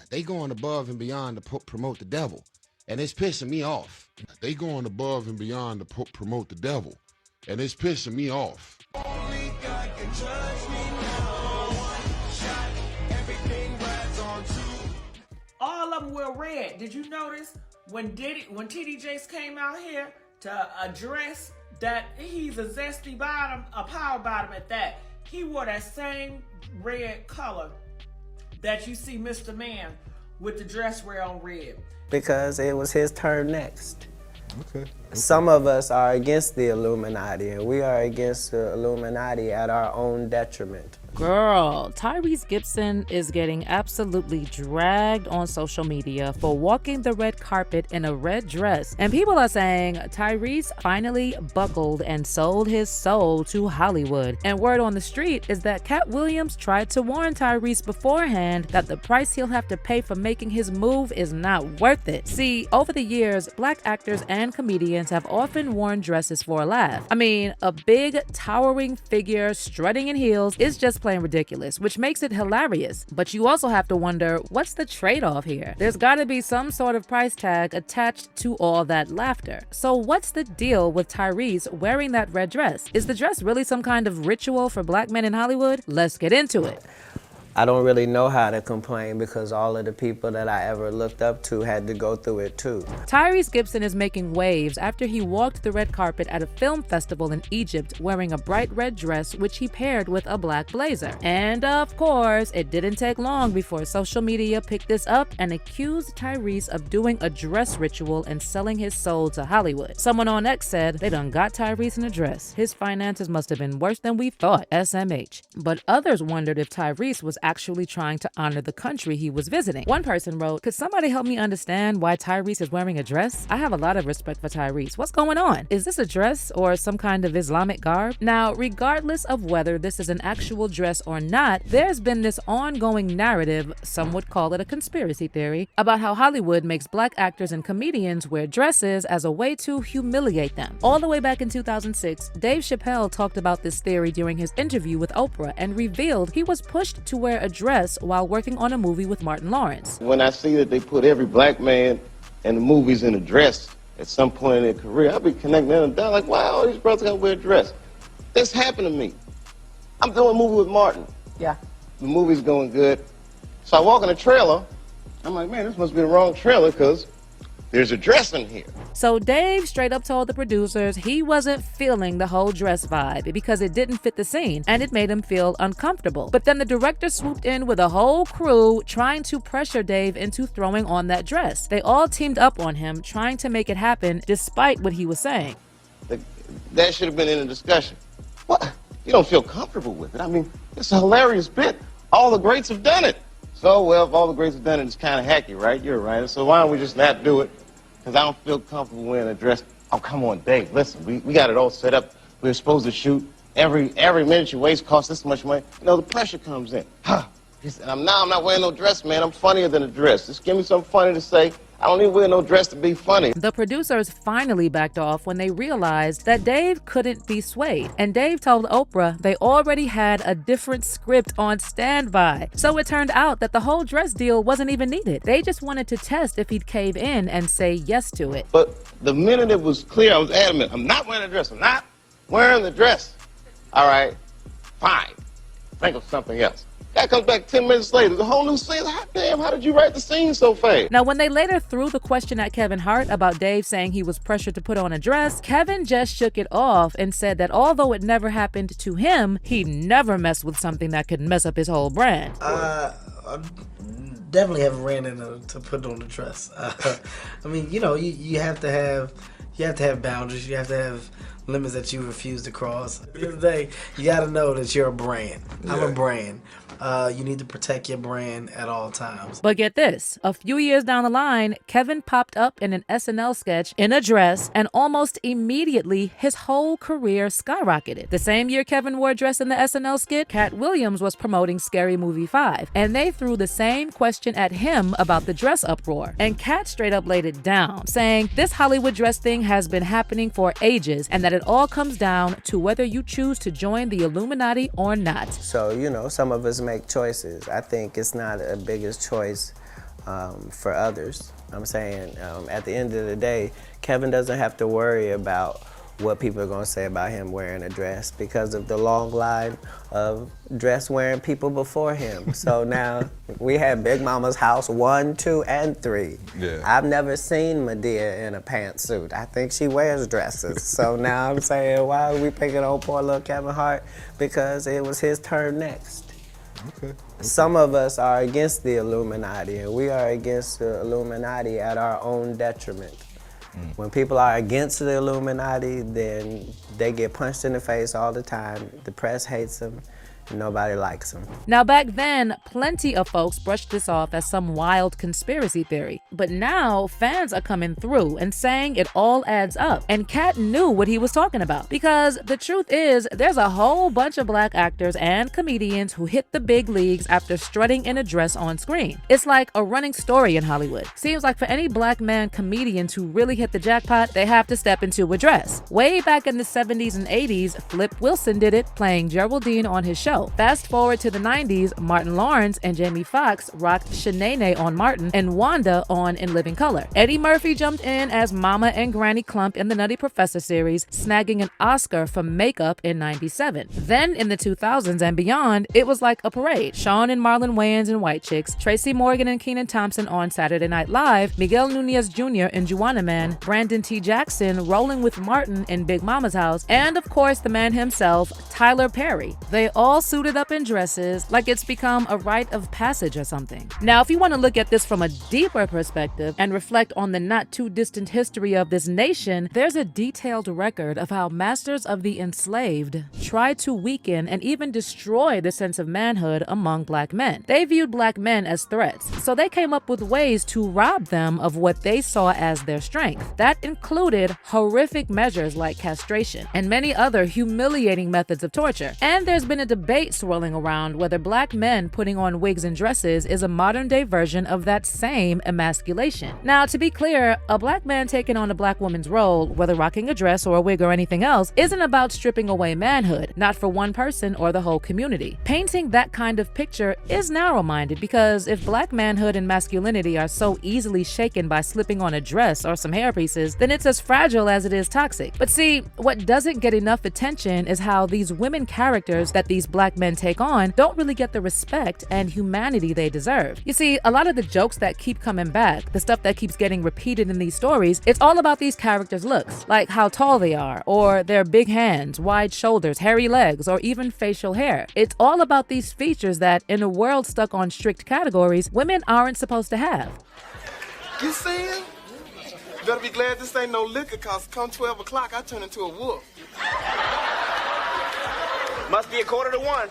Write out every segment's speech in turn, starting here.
They going above and beyond to promote the devil, and it's pissing me off. They going above and beyond to promote the devil, and it's pissing me off. Only God can judge me now. One shot, everything rides on two. All of them were red. Did you notice when TD Jakes came out here to address that he's a zesty bottom, a power bottom at that? He wore that same red color that you see Mr. Man with the dress wear on red. Because it was his turn next. Okay. Some of us are against the Illuminati, and we are against the Illuminati at our own detriment. Girl, Tyrese Gibson is getting absolutely dragged on social media for walking the red carpet in a red dress. And people are saying Tyrese finally buckled and sold his soul to Hollywood. And word on the street is that Katt Williams tried to warn Tyrese beforehand that the price he'll have to pay for making his move is not worth it. See, over the years, black actors and comedians have often worn dresses for a laugh. I mean, a big, towering figure strutting in heels is just plain ridiculous, which makes it hilarious. But you also have to wonder, what's the trade-off here? There's gotta be some sort of price tag attached to all that laughter. So what's the deal with Tyrese wearing that red dress? Is the dress really some kind of ritual for black men in Hollywood? Let's get into it. I don't really know how to complain because all of the people that I ever looked up to had to go through it too. Tyrese Gibson is making waves after he walked the red carpet at a film festival in Egypt wearing a bright red dress which he paired with a black blazer. And of course, it didn't take long before social media picked this up and accused Tyrese of doing a dress ritual and selling his soul to Hollywood. Someone on X said they done got Tyrese in a dress. His finances must have been worse than we thought, SMH. But others wondered if Tyrese was actually trying to honor the country he was visiting. One person wrote, "Could somebody help me understand why Tyrese is wearing a dress? I have a lot of respect for Tyrese. What's going on? Is this a dress or some kind of Islamic garb?" Now, regardless of whether this is an actual dress or not, there's been this ongoing narrative, some would call it a conspiracy theory, about how Hollywood makes black actors and comedians wear dresses as a way to humiliate them. All the way back in 2006, Dave Chappelle talked about this theory during his interview with Oprah and revealed he was pushed to wear a dress while working on a movie with Martin Lawrence. When I see that they put every black man in the movies in a dress at some point in their career, I'll be connecting them down like, wow, all these brothers gotta wear a dress. This happened to me. I'm doing a movie with Martin. Yeah. The movie's going good. So I walk in the trailer. I'm like, man, this must be the wrong trailer because there's a dress in here. So Dave straight up told the producers he wasn't feeling the whole dress vibe because it didn't fit the scene and it made him feel uncomfortable. But then the director swooped in with a whole crew trying to pressure Dave into throwing on that dress. They all teamed up on him trying to make it happen despite what he was saying. That should have been in the discussion. What? You don't feel comfortable with it? I mean, it's a hilarious bit. All the greats have done it. So, well, if all the greats have done it, it's kind of hacky, right? You're right. So why don't we just not do it? Because I don't feel comfortable wearing a dress. Oh, come on, Dave, listen, we got it all set up. We were supposed to shoot. Every minute you waste costs this much money. You know, the pressure comes in. Huh. I'm not wearing no dress, man. I'm funnier than a dress. Just give me something funny to say. I don't need to wear no dress to be funny. The producers finally backed off when they realized that Dave couldn't be swayed. And Dave told Oprah they already had a different script on standby. So it turned out that the whole dress deal wasn't even needed. They just wanted to test if he'd cave in and say yes to it. But the minute it was clear, I was adamant. I'm not wearing a dress. I'm not wearing the dress. All right, fine. Think of something else. Guy comes back 10 minutes later. There's a whole new scene. Damn, how did you write the scene so fast? Now, when they later threw the question at Kevin Hart about Dave saying he was pressured to put on a dress, Kevin just shook it off and said that although it never happened to him, he never messed with something that could mess up his whole brand. I definitely haven't ran into to put on the dress. I mean, you know, you have to have boundaries. You have to have limits that you refuse to cross. At the end of the day, you got to know that you're a brand. Yeah. I'm a brand. You need to protect your brand at all times. But get this, a few years down the line, Kevin popped up in an SNL sketch in a dress, and almost immediately, his whole career skyrocketed. The same year Kevin wore a dress in the SNL skit, Katt Williams was promoting Scary Movie 5, and they threw the same question at him about the dress uproar. And Katt straight up laid it down, saying this Hollywood dress thing has been happening for ages, and that it all comes down to whether you choose to join the Illuminati or not. So, you know, some of us make choices. I think it's not a biggest choice for others. I'm saying at the end of the day, Kevin doesn't have to worry about what people are going to say about him wearing a dress because of the long line of dress wearing people before him. So now we had Big Mama's house 1, 2, and 3. Yeah. I've never seen Medea in a pantsuit. I think she wears dresses. So now I'm saying, why are we picking on poor little Kevin Hart? Because it was his turn next. Okay. Some of us are against the Illuminati, and we are against the Illuminati at our own detriment. When people are against the Illuminati, then they get punched in the face all the time. The press hates them. Nobody likes him. Now, back then, plenty of folks brushed this off as some wild conspiracy theory. But now, fans are coming through and saying it all adds up. And Katt knew what he was talking about. Because the truth is, there's a whole bunch of black actors and comedians who hit the big leagues after strutting in a dress on screen. It's like a running story in Hollywood. Seems like for any black man comedians who really hit the jackpot, they have to step into a dress. Way back in the 70s and 80s, Flip Wilson did it, playing Geraldine on his show. Fast forward to the 90s, Martin Lawrence and Jamie Foxx rocked Shanae on Martin and Wanda on In Living Color. Eddie Murphy jumped in as Mama and Granny Clump in the Nutty Professor series, snagging an Oscar for makeup in '97. Then in the 2000s and beyond, it was like a parade. Sean and Marlon Wayans in White Chicks, Tracy Morgan and Kenan Thompson on Saturday Night Live, Miguel Nunez Jr. in Juana Man, Brandon T. Jackson rolling with Martin in Big Mama's House, and of course the man himself, Tyler Perry. They all suited up in dresses like it's become a rite of passage or something. Now, if you want to look at this from a deeper perspective and reflect on the not too distant history of this nation, there's a detailed record of how masters of the enslaved tried to weaken and even destroy the sense of manhood among black men. They viewed black men as threats, so they came up with ways to rob them of what they saw as their strength. That included horrific measures like castration and many other humiliating methods of torture. And there's been a debate swirling around whether black men putting on wigs and dresses is a modern-day version of that same emasculation. Now, to be clear, a black man taking on a black woman's role, whether rocking a dress or a wig or anything else, isn't about stripping away manhood, not for one person or the whole community. Painting that kind of picture is narrow-minded because if black manhood and masculinity are so easily shaken by slipping on a dress or some hair pieces, then it's as fragile as it is toxic. But see, what doesn't get enough attention is how these women characters that these black men take on don't really get the respect and humanity they deserve. You see, a lot of the jokes that keep coming back, the stuff that keeps getting repeated in these stories, it's all about these characters' looks, like how tall they are, or their big hands, wide shoulders, hairy legs, or even facial hair. It's all about these features that, in a world stuck on strict categories, women aren't supposed to have. You saying? You better be glad this ain't no liquor, cause come 12 o'clock, I turn into a wolf. Must be 1:45.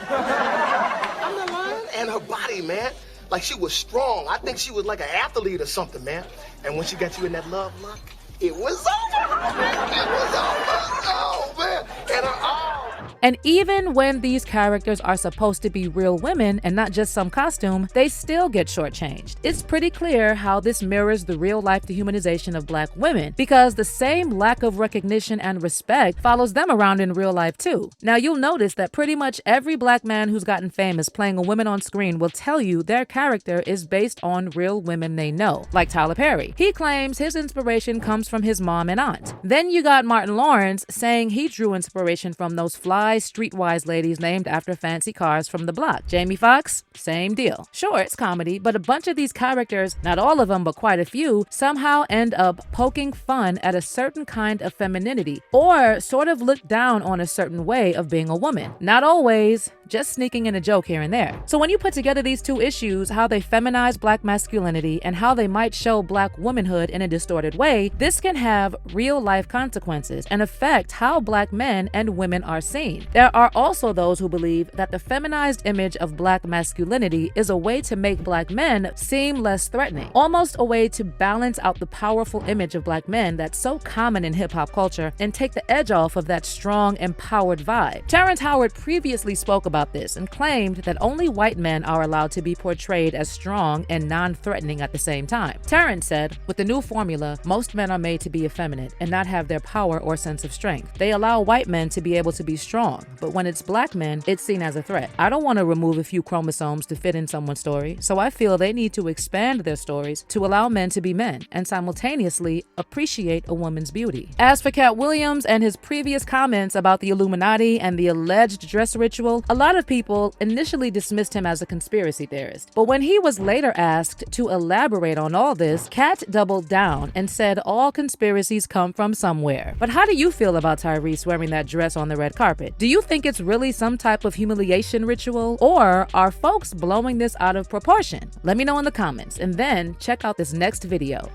I'm not lying. And her body, man. Like she was strong. I think she was like an athlete or something, man. And when she got you in that love lock, it was over. It was over. Oh, man. And her arm. And even when these characters are supposed to be real women and not just some costume, they still get shortchanged. It's pretty clear how this mirrors the real-life dehumanization of black women, because the same lack of recognition and respect follows them around in real life too. Now, you'll notice that pretty much every black man who's gotten famous playing a woman on screen will tell you their character is based on real women they know, like Tyler Perry. He claims his inspiration comes from his mom and aunt. Then you got Martin Lawrence saying he drew inspiration from those fly streetwise ladies named after fancy cars from the block. Jamie Foxx, same deal. Sure, it's comedy, but a bunch of these characters, not all of them but quite a few, somehow end up poking fun at a certain kind of femininity, or sort of look down on a certain way of being a woman. Not always, just sneaking in a joke here and there. So when you put together these two issues, how they feminize black masculinity and how they might show black womanhood in a distorted way, this can have real life consequences and affect how black men and women are seen. There are also those who believe that the feminized image of black masculinity is a way to make black men seem less threatening, almost a way to balance out the powerful image of black men that's so common in hip-hop culture and take the edge off of that strong, empowered vibe. Terrence Howard previously spoke about about this and claimed that only white men are allowed to be portrayed as strong and non-threatening at the same time. Terrence said, with the new formula, most men are made to be effeminate and not have their power or sense of strength. They allow white men to be able to be strong, but when it's black men, it's seen as a threat. I don't want to remove a few chromosomes to fit in someone's story, so I feel they need to expand their stories to allow men to be men and simultaneously appreciate a woman's beauty. As for Katt Williams and his previous comments about the Illuminati and the alleged dress ritual, a lot of people initially dismissed him as a conspiracy theorist. But when he was later asked to elaborate on all this, Katt doubled down and said all conspiracies come from somewhere. But how do you feel about Tyrese wearing that dress on the red carpet? Do you think it's really some type of humiliation ritual, or are folks blowing this out of proportion? Let me know in the comments, and then check out this next video.